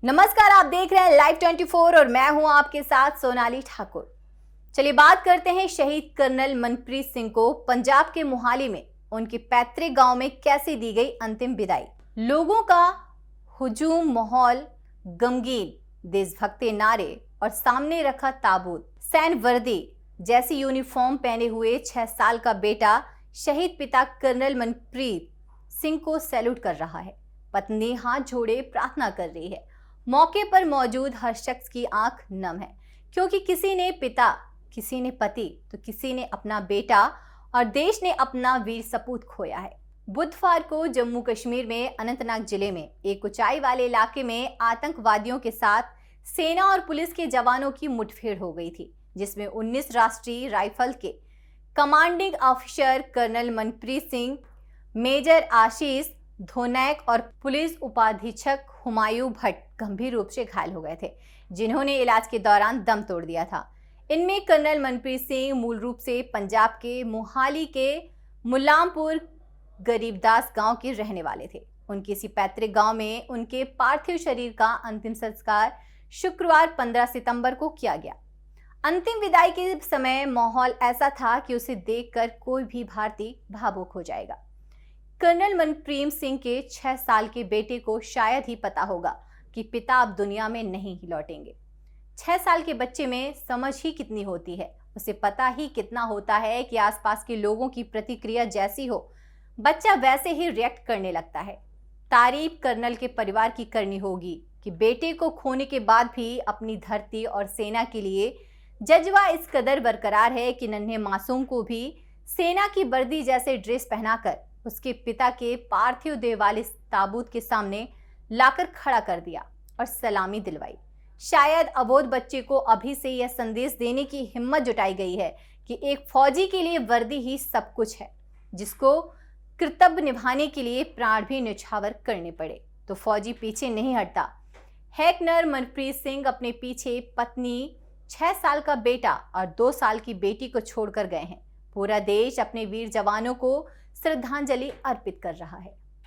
नमस्कार, आप देख रहे हैं लाइव 24 और मैं हूं आपके साथ सोनाली ठाकुर। चलिए बात करते हैं शहीद कर्नल मनप्रीत सिंह को पंजाब के मोहाली में उनके पैतृक गांव में कैसे दी गई अंतिम विदाई। लोगों का हुजूम माहौल गमगीन, देशभक्ति नारे और सामने रखा ताबूत। सैन्य वर्दी जैसी यूनिफॉर्म पहने हुए 6 साल का बेटा शहीद पिता कर्नल मनप्रीत सिंह को सैल्यूट कर रहा है। पत्नी हाथ जोड़े प्रार्थना कर रही है। मौके पर मौजूद हर शख्स की आंख नम है, क्योंकि किसी ने पिता, किसी ने पति तो किसी ने अपना बेटा और देश ने अपना वीर सपूत खोया है। बुधवार को जम्मू कश्मीर में अनंतनाग जिले में एक ऊंचाई वाले इलाके में आतंकवादियों के साथ सेना और पुलिस के जवानों की मुठभेड़ हो गई थी, जिसमें 19 राष्ट्रीय राइफल के commanding officer colonel Manpreet Singh, major Ashish Dhonack और पुलिस उपाधीक्षक हुमायूं भट्ट गंभीर रूप से घायल हो गए थे, जिन्होंने इलाज के दौरान दम तोड़ दिया था। इनमें कर्नल मनप्रीत सिंह मूल रूप से पंजाब के मोहाली के मुलामपुर गरीबदास गांव के रहने वाले थे। उनके इसी पैतृक गांव में उनके पार्थिव शरीर का अंतिम संस्कार शुक्रवार 15 सितंबर को किया गया। अंतिम विदाई के समय माहौल ऐसा था कि उसे देखकर कोई भी भारतीय भावुक हो जाएगा। कर्नल मनप्रीत सिंह के 6 साल के बेटे को शायद ही पता होगा कि पिता अब दुनिया में नहीं लौटेंगे। 6 साल के बच्चे में समझ ही कितनी होती है, उसे पता ही कितना होता है कि आसपास के लोगों की प्रतिक्रिया जैसी हो, बच्चा वैसे ही रिएक्ट करने लगता है। तारीफ कर्नल के परिवार की करनी होगी कि बेटे को खोने के बाद भी अपनी धरती और सेना के लिए जज्बा इस कदर बरकरार है कि नन्हे मासूम को भी सेना की वर्दी जैसे ड्रेस पहनाकर उसके पिता के पार्थिव देह वाले ताबूत के सामने लाकर खड़ा कर दिया और सलामी दिलवाई। शायद अबोध बच्चे को अभी से यह संदेश देने की हिम्मत जुटाई गई है कि एक फौजी के लिए वर्दी ही सब कुछ है, जिसको कर्तव्य निभाने के लिए प्राण भी न्यौछावर करने पड़े तो फौजी पीछे नहीं हटता। हैकनर मनप्रीत सिंह अपने पीछे पत्नी, 6 साल का बेटा और 2 साल की बेटी को छोड़कर गए हैं। पूरा देश अपने वीर जवानों को श्रद्धांजलि अर्पित कर रहा है।